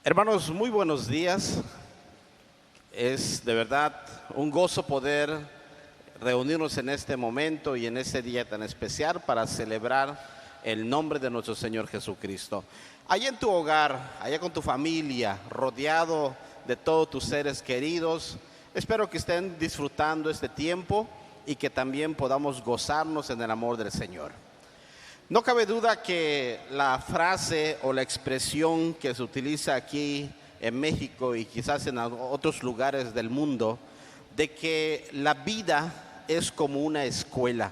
Hermanos, muy buenos días. Es de verdad un gozo poder reunirnos en este momento y en este día tan especial para celebrar el nombre de nuestro Señor Jesucristo. Allá en tu hogar, allá con tu familia, rodeado de todos tus seres queridos, espero que estén disfrutando este tiempo y que también podamos gozarnos en el amor del Señor. No cabe duda que la frase o la expresión que se utiliza aquí en México y quizás en otros lugares del mundo, de que la vida es como una escuela,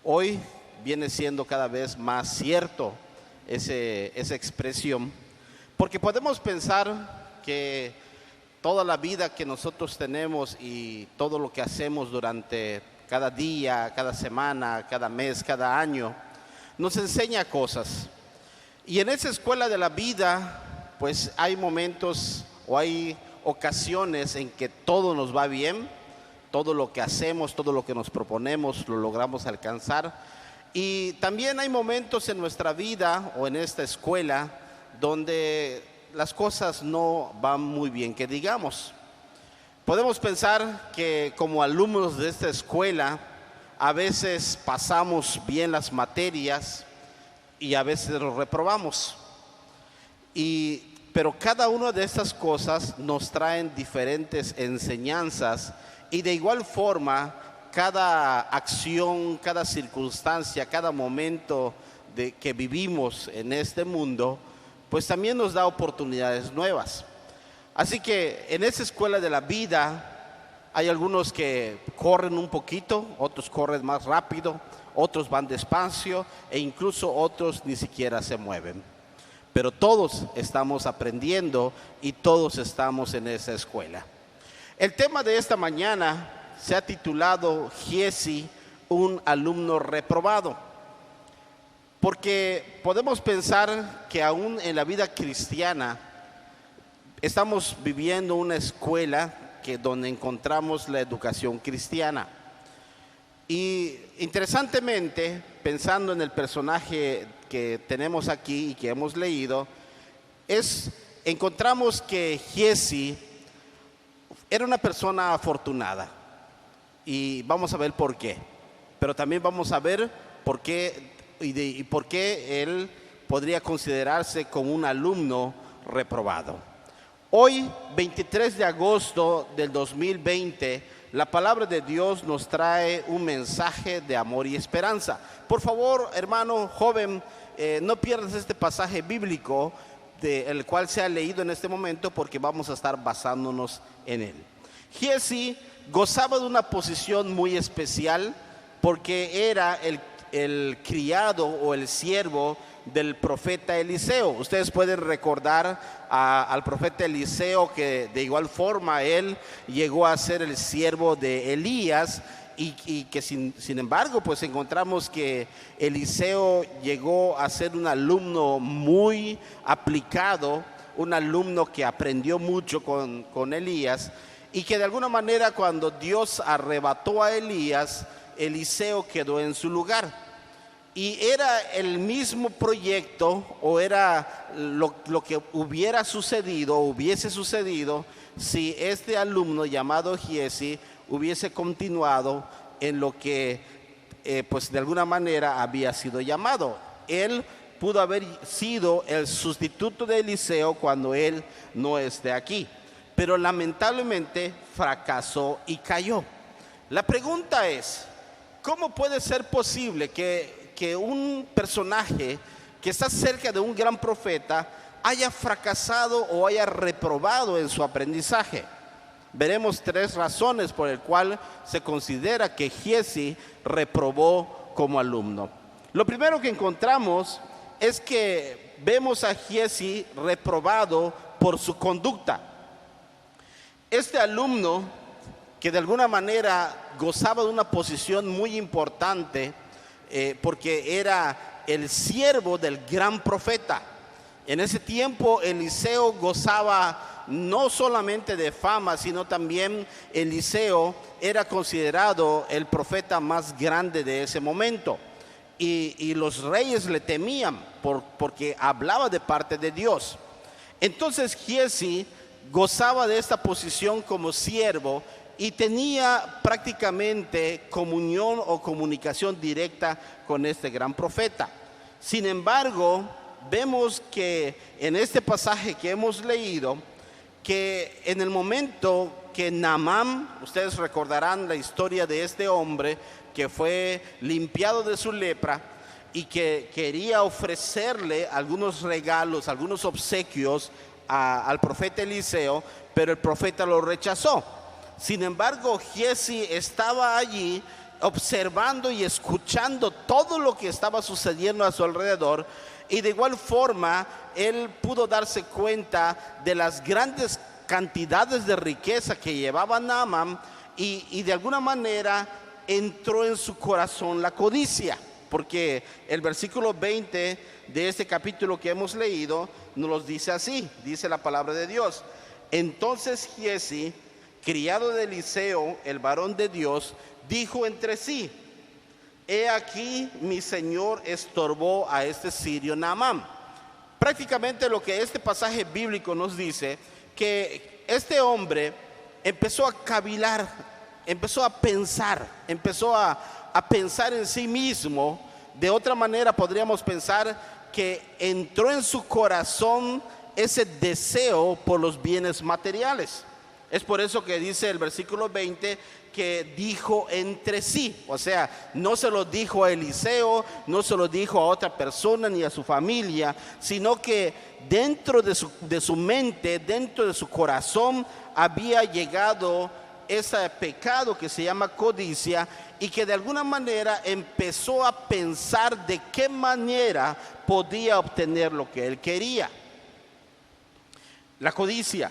hoy viene siendo cada vez más cierto esa expresión, porque podemos pensar que toda la vida que nosotros tenemos y todo lo que hacemos durante cada día, cada semana, cada mes, cada año, nos enseña cosas. Y en esa escuela de la vida, pues hay momentos o hay ocasiones en que todo nos va bien, todo lo que hacemos, todo lo que nos proponemos, lo logramos alcanzar. Y también hay momentos en nuestra vida o en esta escuela donde las cosas no van muy bien, que digamos. Podemos pensar que como alumnos de esta escuela, a veces pasamos bien las materias y a veces lo reprobamos. Pero cada una de estas cosas nos traen diferentes enseñanzas y de igual forma cada acción, cada circunstancia, cada momento que vivimos en este mundo, pues también nos da oportunidades nuevas. Así que en esa escuela de la vida hay algunos que corren un poquito, otros corren más rápido, otros van despacio e incluso otros ni siquiera se mueven. Pero todos estamos aprendiendo y todos estamos en esa escuela. El tema de esta mañana se ha titulado Giesi, un alumno reprobado. Porque podemos pensar que aún en la vida cristiana estamos viviendo una escuela donde encontramos la educación cristiana. Y interesantemente, pensando en el personaje que tenemos aquí y que hemos leído, encontramos que Giesi era una persona afortunada. Y vamos a ver por qué. Pero también vamos a ver por qué y por qué él podría considerarse como un alumno reprobado. Hoy, 23 de agosto del 2020, la palabra de Dios nos trae un mensaje de amor y esperanza. Por favor, hermano joven, no pierdas este pasaje bíblico el cual se ha leído en este momento, porque vamos a estar basándonos en él. Giesi gozaba de una posición muy especial porque era el criado o el siervo del profeta Eliseo. Ustedes pueden recordar al profeta Eliseo que de igual forma él llegó a ser el siervo de Elías y que sin embargo pues encontramos que Eliseo llegó a ser un alumno muy aplicado, un alumno que aprendió mucho con Elías, y que de alguna manera cuando Dios arrebató a Elías, Eliseo quedó en su lugar. Y era el mismo proyecto o era lo que hubiese sucedido si este alumno llamado Giesi hubiese continuado en lo que pues de alguna manera había sido llamado. Él pudo haber sido el sustituto de Eliseo cuando él no esté aquí, pero lamentablemente fracasó y cayó. La pregunta es, ¿cómo puede ser posible que un personaje que está cerca de un gran profeta haya fracasado o haya reprobado en su aprendizaje? Veremos tres razones por el cual se considera que Giesi reprobó como alumno. Lo primero que encontramos es que vemos a Giesi reprobado por su conducta. Este alumno, que de alguna manera gozaba de una posición muy importante, porque era el siervo del gran profeta. En ese tiempo Eliseo gozaba no solamente de fama, sino también Eliseo era considerado el profeta más grande de ese momento. Y los reyes le temían porque hablaba de parte de Dios. Entonces Giezi gozaba de esta posición como siervo y tenía prácticamente comunión o comunicación directa con este gran profeta. Sin embargo, vemos que en este pasaje que hemos leído, que en el momento que Naamán, ustedes recordarán la historia de este hombre que fue limpiado de su lepra y que quería ofrecerle algunos regalos, algunos obsequios al profeta Eliseo, pero el profeta lo rechazó. Sin embargo, Giezi estaba allí observando y escuchando todo lo que estaba sucediendo a su alrededor, y de igual forma él pudo darse cuenta de las grandes cantidades de riqueza que llevaba Naamán, y de alguna manera entró en su corazón la codicia, porque el versículo 20 de este capítulo que hemos leído nos los dice así, dice la palabra de Dios: entonces Giezi, criado de Eliseo, el varón de Dios, dijo entre sí: he aquí mi señor estorbó a este sirio Naamán. Prácticamente lo que este pasaje bíblico nos dice, que este hombre empezó a cavilar, empezó a pensar en sí mismo. De otra manera podríamos pensar que entró en su corazón ese deseo por los bienes materiales. Es por eso que dice el versículo 20 que dijo entre sí, o sea, no se lo dijo a Eliseo, no se lo dijo a otra persona ni a su familia, sino que dentro de su mente, dentro de su corazón, había llegado ese pecado que se llama codicia, y que de alguna manera empezó a pensar de qué manera podía obtener lo que él quería. La codicia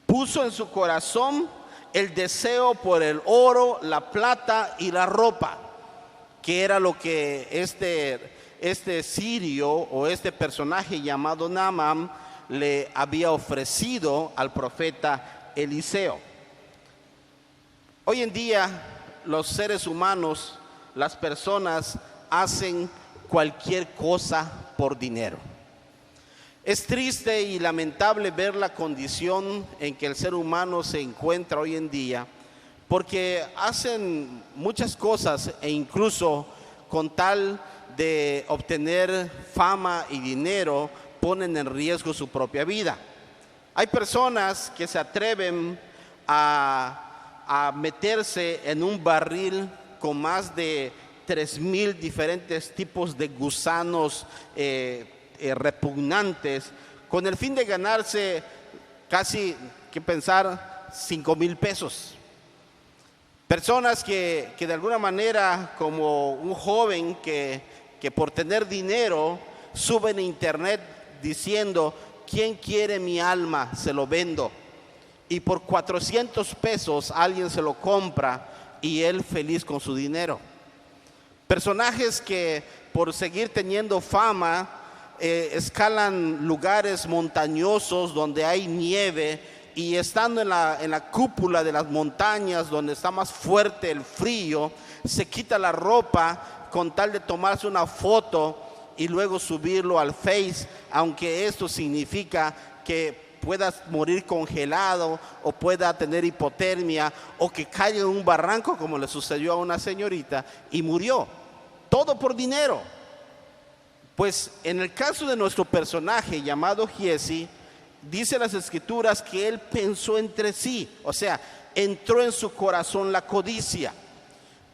puso en su corazón el deseo por el oro, la plata y la ropa, que era lo que este sirio o este personaje llamado Naamán le había ofrecido al profeta Eliseo. Hoy en día los seres humanos, las personas, hacen cualquier cosa por dinero. Es triste y lamentable ver la condición en que el ser humano se encuentra hoy en día, porque hacen muchas cosas e incluso con tal de obtener fama y dinero ponen en riesgo su propia vida. Hay personas que se atreven a meterse en un barril con más de 3,000 diferentes tipos de gusanos repugnantes, con el fin de ganarse casi, que pensar, 5,000 pesos. Personas que de alguna manera, como un joven que por tener dinero sube en internet diciendo: ¿quién quiere mi alma? Se lo vendo. Y por 400 pesos alguien se lo compra y él feliz con su dinero. Personajes que por seguir teniendo fama escalan lugares montañosos donde hay nieve, y estando en la cúpula de las montañas donde está más fuerte el frío, se quita la ropa con tal de tomarse una foto y luego subirlo al Face, aunque esto significa que pueda morir congelado o pueda tener hipotermia o que caiga en un barranco, como le sucedió a una señorita y murió. Todo por dinero. Pues en el caso de nuestro personaje llamado Giezi, dice las escrituras que él pensó entre sí, o sea, entró en su corazón la codicia.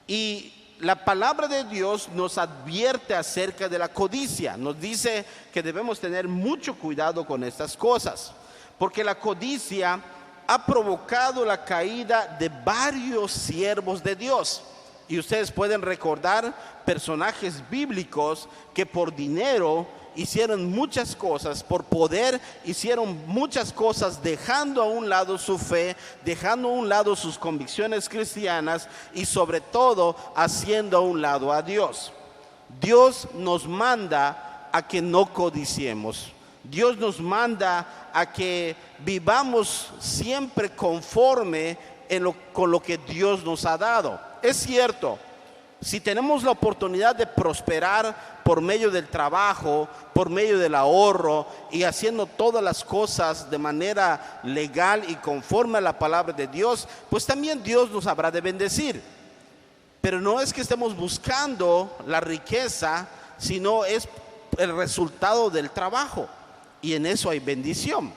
Y la palabra de Dios nos advierte acerca de la codicia. Nos dice que debemos tener mucho cuidado con estas cosas, porque la codicia ha provocado la caída de varios siervos de Dios. Y ustedes pueden recordar personajes bíblicos que por dinero hicieron muchas cosas, por poder hicieron muchas cosas, dejando a un lado su fe, dejando a un lado sus convicciones cristianas y sobre todo haciendo a un lado a Dios. Dios nos manda a que no codiciemos. Dios nos manda a que vivamos siempre conforme con lo que Dios nos ha dado. Es cierto, Si tenemos la oportunidad de prosperar por medio del trabajo, por medio del ahorro y haciendo todas las cosas de manera legal y conforme a la palabra de Dios, pues también Dios nos habrá de bendecir. Pero no es que estemos buscando la riqueza, sino es el resultado del trabajo. Y en eso hay bendición.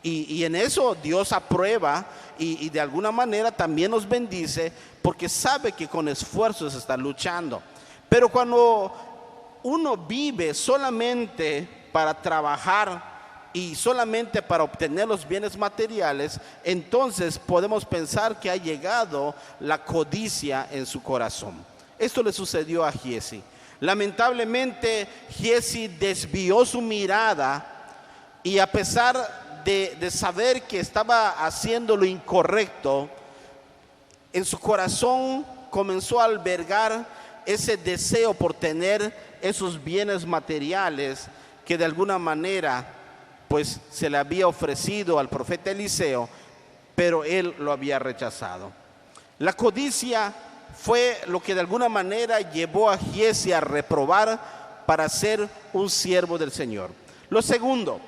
Y en eso Dios aprueba y de alguna manera también nos bendice, porque sabe que con esfuerzo se está luchando. Pero cuando uno vive solamente para trabajar y solamente para obtener los bienes materiales, entonces podemos pensar que ha llegado la codicia en su corazón. Esto le sucedió a Giezi. Lamentablemente Giezi desvió su mirada y a pesar de saber que estaba haciendo lo incorrecto, en su corazón comenzó a albergar ese deseo por tener esos bienes materiales que de alguna manera pues se le había ofrecido al profeta Eliseo, pero él lo había rechazado. La codicia fue lo que de alguna manera llevó a Giezi a reprobar para ser un siervo del Señor. Lo segundo,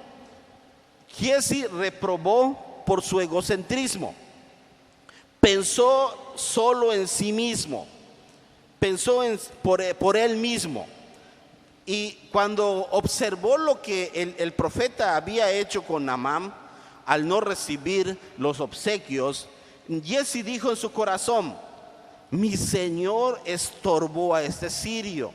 Giezi reprobó por su egocentrismo. Pensó solo en sí mismo, pensó por él mismo. Y cuando observó lo que el profeta había hecho con Naamán al no recibir los obsequios, Giezi dijo en su corazón: mi Señor estorbó a este sirio.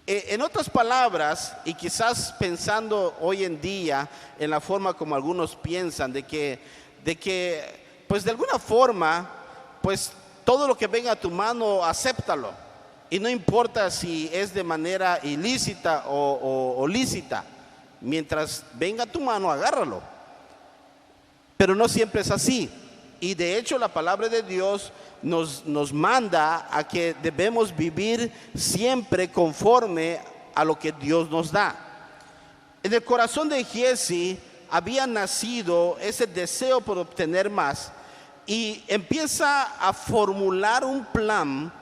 En otras palabras, y quizás pensando hoy en día en la forma como algunos piensan, de que pues de alguna forma, pues todo lo que venga a tu mano, acéptalo. Y no importa si es de manera ilícita o lícita, mientras venga a tu mano, agárralo. Pero no siempre es así. Y de hecho la palabra de Dios nos manda a que debemos vivir siempre conforme a lo que Dios nos da. En el corazón de Giezi había nacido ese deseo por obtener más y empieza a formular un plan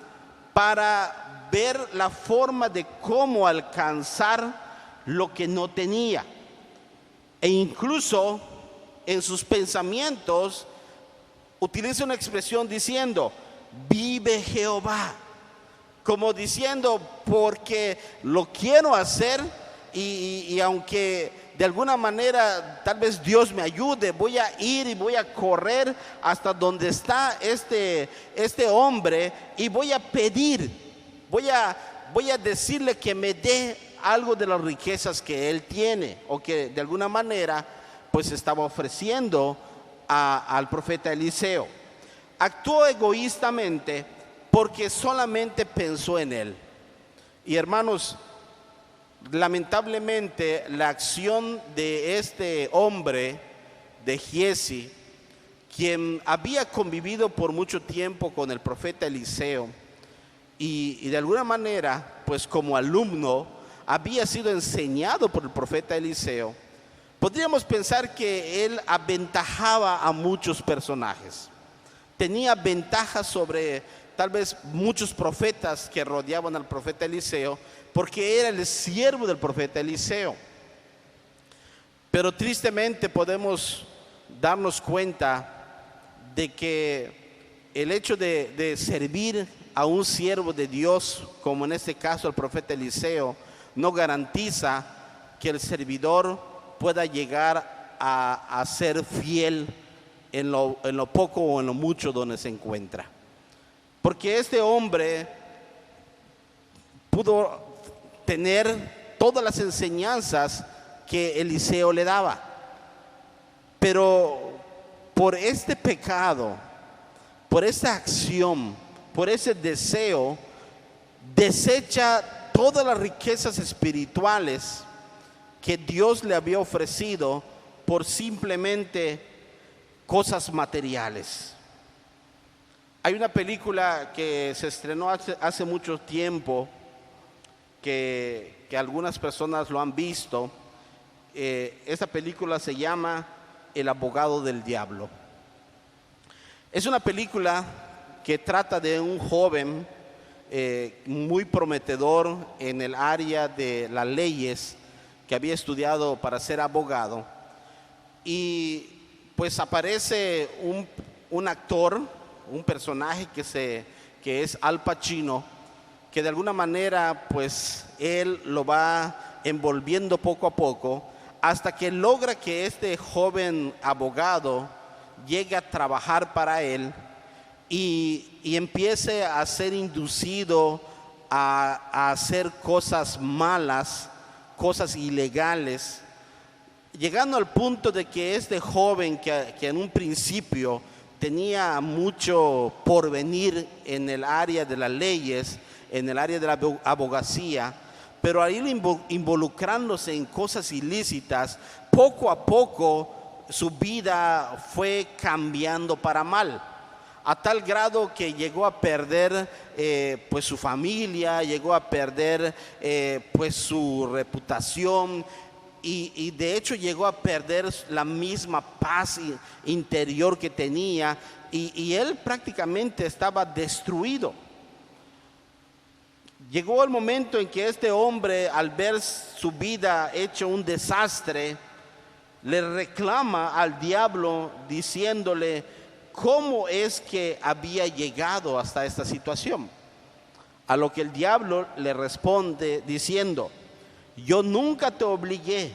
para ver la forma de cómo alcanzar lo que no tenía. E incluso en sus pensamientos utiliza una expresión diciendo: vive Jehová, como diciendo, porque lo quiero hacer y aunque de alguna manera tal vez Dios me ayude, voy a ir y voy a correr hasta donde está este hombre y voy a pedir, voy a decirle que me dé algo de las riquezas que él tiene o que de alguna manera pues estaba ofreciendo al profeta Eliseo. Actuó egoístamente porque solamente pensó en él. Y hermanos, lamentablemente la acción de este hombre, de Giezi, quien había convivido por mucho tiempo con el profeta Eliseo y de alguna manera, pues como alumno, había sido enseñado por el profeta Eliseo, podríamos pensar que él aventajaba a muchos personajes. Tenía ventajas sobre tal vez muchos profetas que rodeaban al profeta Eliseo, porque era el siervo del profeta Eliseo. Pero tristemente podemos darnos cuenta de que el hecho de servir a un siervo de Dios, como en este caso el profeta Eliseo, no garantiza que el servidor pueda llegar a ser fiel en lo poco o en lo mucho donde se encuentra. Porque este hombre pudo tener todas las enseñanzas que Eliseo le daba, pero por este pecado, por esta acción, por ese deseo, desecha todas las riquezas espirituales que Dios le había ofrecido por simplemente cosas materiales. Hay una película que se estrenó hace mucho tiempo que algunas personas lo han visto. Esta película se llama El abogado del diablo. Es una película que trata de un joven muy prometedor en el área de las leyes, que había estudiado para ser abogado. Y pues aparece un actor, un personaje que es Al Pacino, que de alguna manera pues él lo va envolviendo poco a poco, hasta que logra que este joven abogado llegue a trabajar para él y empiece a ser inducido a hacer cosas malas, cosas ilegales, llegando al punto de que este joven que en un principio tenía mucho porvenir en el área de las leyes, en el área de la abogacía, pero al ir involucrándose en cosas ilícitas, poco a poco su vida fue cambiando para mal, a tal grado que llegó a perder pues su familia, llegó a perder pues su reputación, y de hecho llegó a perder la misma paz interior que tenía, y él prácticamente estaba destruido. Llegó el momento en que este hombre, al ver su vida hecho un desastre, le reclama al diablo diciéndole cómo es que había llegado hasta esta situación. A lo que el diablo le responde diciendo: yo nunca te obligué,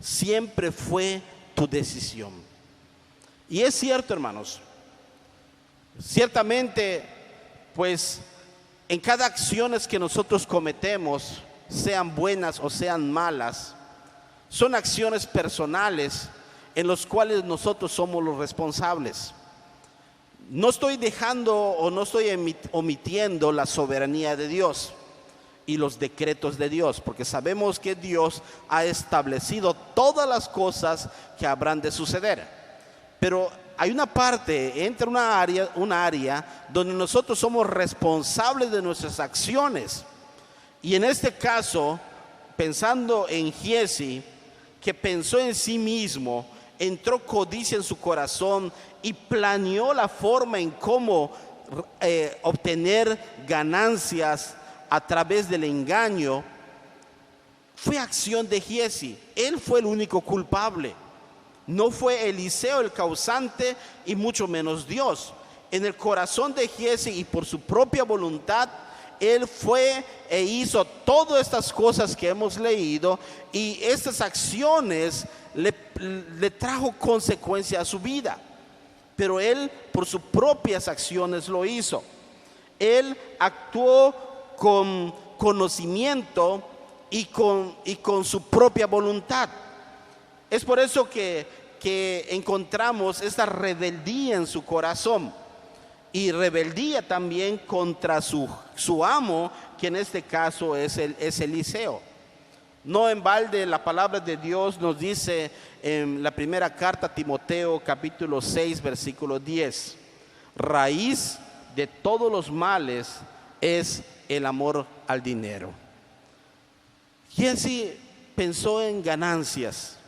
siempre fue tu decisión. Y es cierto, hermanos, ciertamente, pues en cada acción que nosotros cometemos, sean buenas o sean malas, son acciones personales en las cuales nosotros somos los responsables. No estoy dejando o no estoy omitiendo la soberanía de Dios y los decretos de Dios, porque sabemos que Dios ha establecido todas las cosas que habrán de suceder. Pero hay una parte, entra un área donde nosotros somos responsables de nuestras acciones. Y en este caso, pensando en Giezi, que pensó en sí mismo, entró codicia en su corazón y planeó la forma en cómo obtener ganancias a través del engaño. Fue acción de Giezi. Él fue el único culpable. No fue Eliseo el causante, y mucho menos Dios. En el corazón de Giezi y por su propia voluntad, él fue e hizo todas estas cosas que hemos leído, y estas acciones le trajo consecuencia a su vida. Pero él por sus propias acciones lo hizo. Él actuó con conocimiento y con su propia voluntad. Es por eso que encontramos esta rebeldía en su corazón, y rebeldía también contra su amo, que en este caso es Eliseo. No en balde la palabra de Dios nos dice en la primera carta a Timoteo, capítulo 6, versículo 10: raíz de todos los males es el amor al dinero. Giezi pensó en ganancias,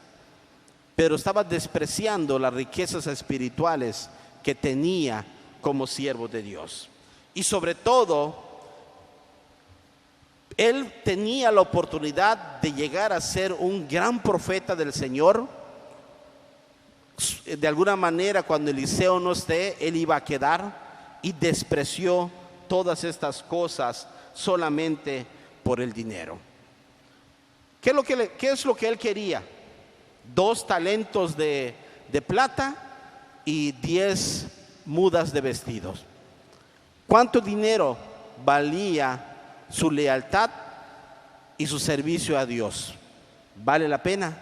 pero estaba despreciando las riquezas espirituales que tenía como siervo de Dios. Y sobre todo, él tenía la oportunidad de llegar a ser un gran profeta del Señor. De alguna manera, cuando Eliseo no esté, él iba a quedar, y despreció todas estas cosas solamente por el dinero. ¿Qué es lo que él quería? 2 talentos de plata y 10 mudas de vestidos. ¿Cuánto dinero valía su lealtad y su servicio a Dios? ¿Vale la pena?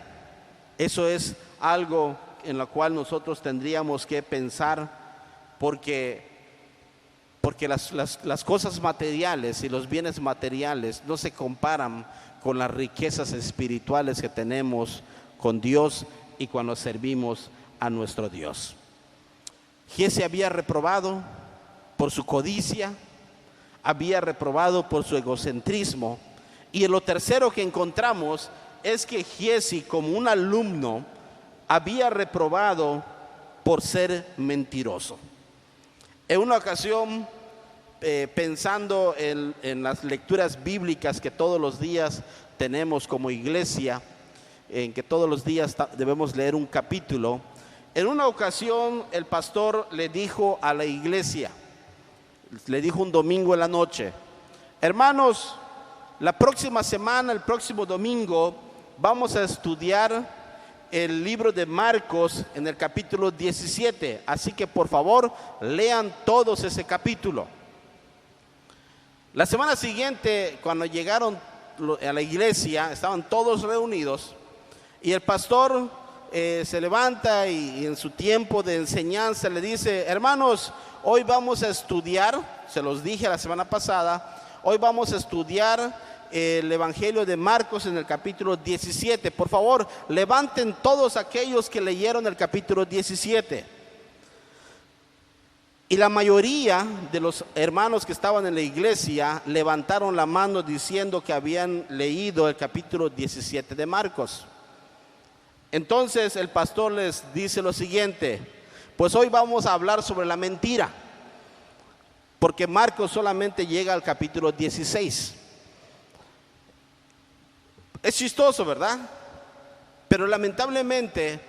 Eso es algo en lo cual nosotros tendríamos que pensar, porque las cosas materiales y los bienes materiales no se comparan con las riquezas espirituales que tenemos con Dios y cuando servimos a nuestro Dios. Giezi había reprobado por su codicia, había reprobado por su egocentrismo, y lo tercero que encontramos es que Giezi, como un alumno, había reprobado por ser mentiroso. En una ocasión, pensando en las lecturas bíblicas que todos los días tenemos como iglesia, en que todos los días debemos leer un capítulo. En una ocasión el pastor le dijo a la iglesia, le dijo un domingo en la noche: hermanos, la próxima semana, el próximo domingo, vamos a estudiar el libro de Marcos en el capítulo 17. Así que por favor, lean todos ese capítulo. La semana siguiente, cuando llegaron a la iglesia, estaban todos reunidos y el pastor se levanta y en su tiempo de enseñanza le dice: hermanos, hoy vamos a estudiar, se los dije la semana pasada, hoy vamos a estudiar el Evangelio de Marcos en el capítulo 17. Por favor, levanten todos aquellos que leyeron el capítulo 17. Y la mayoría de los hermanos que estaban en la iglesia levantaron la mano diciendo que habían leído el capítulo 17 de Marcos. Entonces el pastor les dice lo siguiente: pues hoy vamos a hablar sobre la mentira, porque Marcos solamente llega al capítulo 16. Es chistoso, ¿verdad? Pero lamentablemente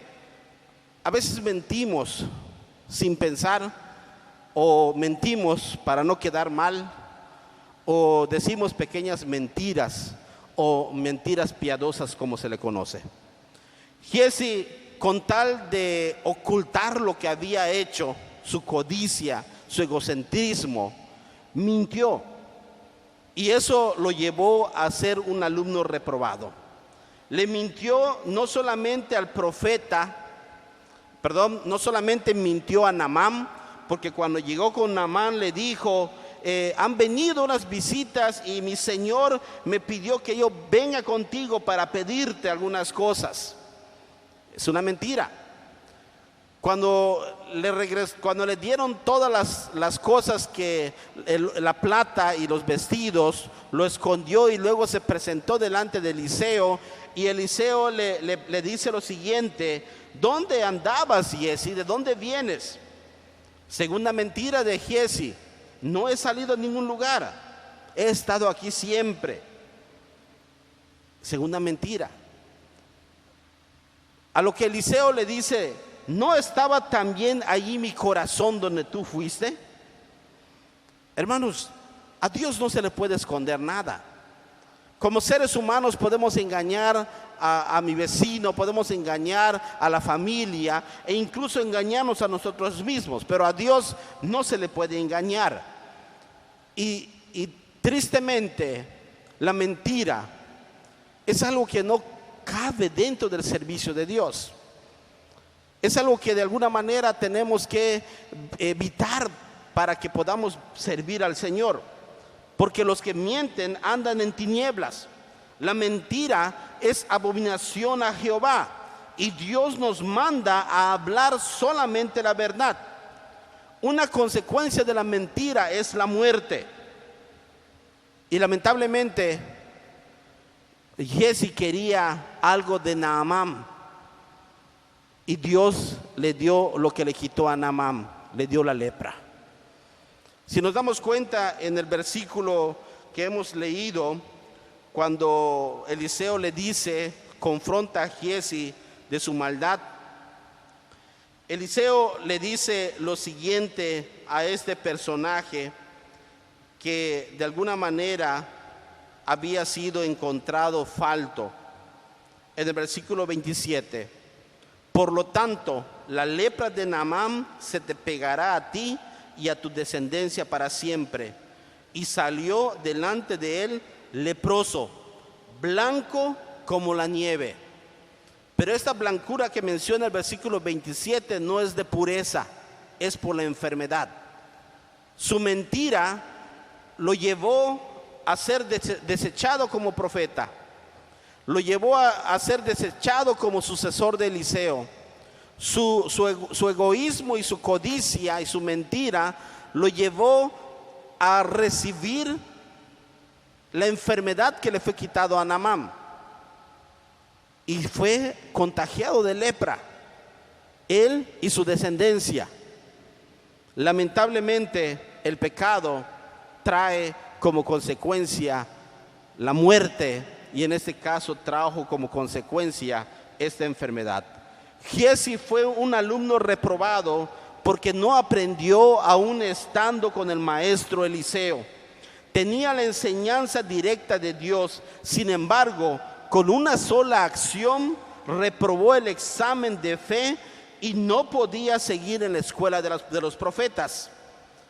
a veces mentimos sin pensar, o mentimos para no quedar mal, o decimos pequeñas mentiras o mentiras piadosas, como se le conoce. Giesi, con tal de ocultar lo que había hecho, su codicia, su egocentrismo, mintió. Y eso lo llevó a ser un alumno reprobado. Le mintió no solamente al profeta, no solamente mintió a Naamán, porque cuando llegó con Naamán le dijo: han venido unas visitas y mi señor me pidió que yo venga contigo para pedirte algunas cosas. Es una mentira. Cuando le dieron todas las cosas, que la plata y los vestidos, lo escondió y luego se presentó delante de Eliseo, y Eliseo le dice lo siguiente: ¿dónde andabas, Giesi? ¿De dónde vienes? Segunda mentira de Giesi: no he salido a ningún lugar, he estado aquí siempre. Segunda mentira. A lo que Eliseo le dice: ¿no estaba también allí mi corazón donde tú fuiste? Hermanos, a Dios no se le puede esconder nada. Como seres humanos podemos engañar a mi vecino, podemos engañar a la familia e incluso engañarnos a nosotros mismos, pero a Dios no se le puede engañar. Y tristemente, la mentira es algo que no cabe dentro del servicio de Dios. Es algo que de alguna manera tenemos que evitar para que podamos servir al Señor, porque los que mienten andan en tinieblas. La mentira es abominación a Jehová, y Dios nos manda a hablar solamente la verdad. Una consecuencia de la mentira es la muerte. Y lamentablemente Giesi quería algo de Naamán, y Dios le dio lo que le quitó a Naamán, le dio la lepra. Si nos damos cuenta en el versículo que hemos leído, cuando Eliseo le dice, confronta a Giesi de su maldad, Eliseo le dice lo siguiente a este personaje que de alguna manera había sido encontrado falto. En el versículo 27: por lo tanto, la lepra de Naamán se te pegará a ti y a tu descendencia para siempre. Y salió delante de él leproso, blanco como la nieve. Pero esta blancura que menciona el versículo 27 no es de pureza, es por la enfermedad. Su mentira lo llevó a ser desechado como profeta, lo llevó a ser desechado como sucesor de Eliseo. Su egoísmo y su codicia y su mentira lo llevó a recibir la enfermedad que le fue quitado a Naamán, y fue contagiado de lepra, él y su descendencia. Lamentablemente el pecado trae como consecuencia la muerte, y en este caso trajo como consecuencia esta enfermedad. Giesi fue un alumno reprobado porque no aprendió aún estando con el maestro Eliseo. Tenía la enseñanza directa de Dios, sin embargo, con una sola acción reprobó el examen de fe y no podía seguir en la escuela de los profetas.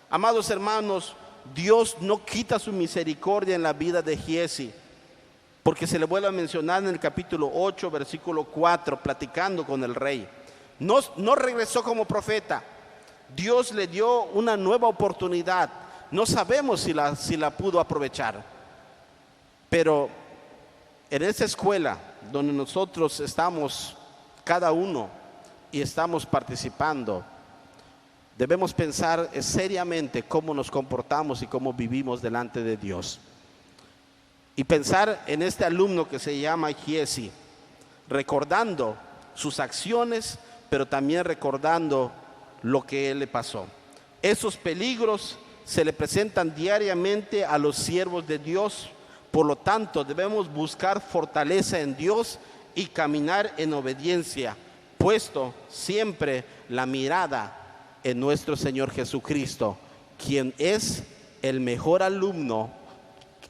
Amados hermanos, Dios no quita su misericordia en la vida de Giesi, porque se le vuelve a mencionar en el capítulo 8, versículo 4, platicando con el rey. No regresó como profeta. Dios le dio una nueva oportunidad. No sabemos si la pudo aprovechar. Pero en esa escuela donde nosotros estamos, cada uno, y estamos participando, debemos pensar seriamente cómo nos comportamos y cómo vivimos delante de Dios. Y pensar en este alumno que se llama Giesi, recordando sus acciones, pero también recordando lo que él le pasó. Esos peligros se le presentan diariamente a los siervos de Dios. Por lo tanto, debemos buscar fortaleza en Dios y caminar en obediencia, puesto siempre la mirada en nuestro Señor Jesucristo, quien es el mejor alumno,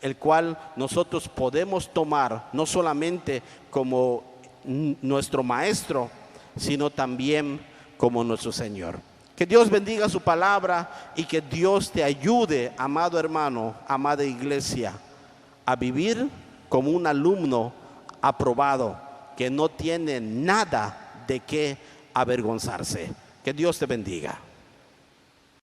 el cual nosotros podemos tomar no solamente como nuestro maestro, sino también como nuestro Señor. Que Dios bendiga su palabra y que Dios te ayude, amado hermano, amada iglesia, a vivir como un alumno aprobado, que no tiene nada de qué avergonzarse. Que Dios te bendiga.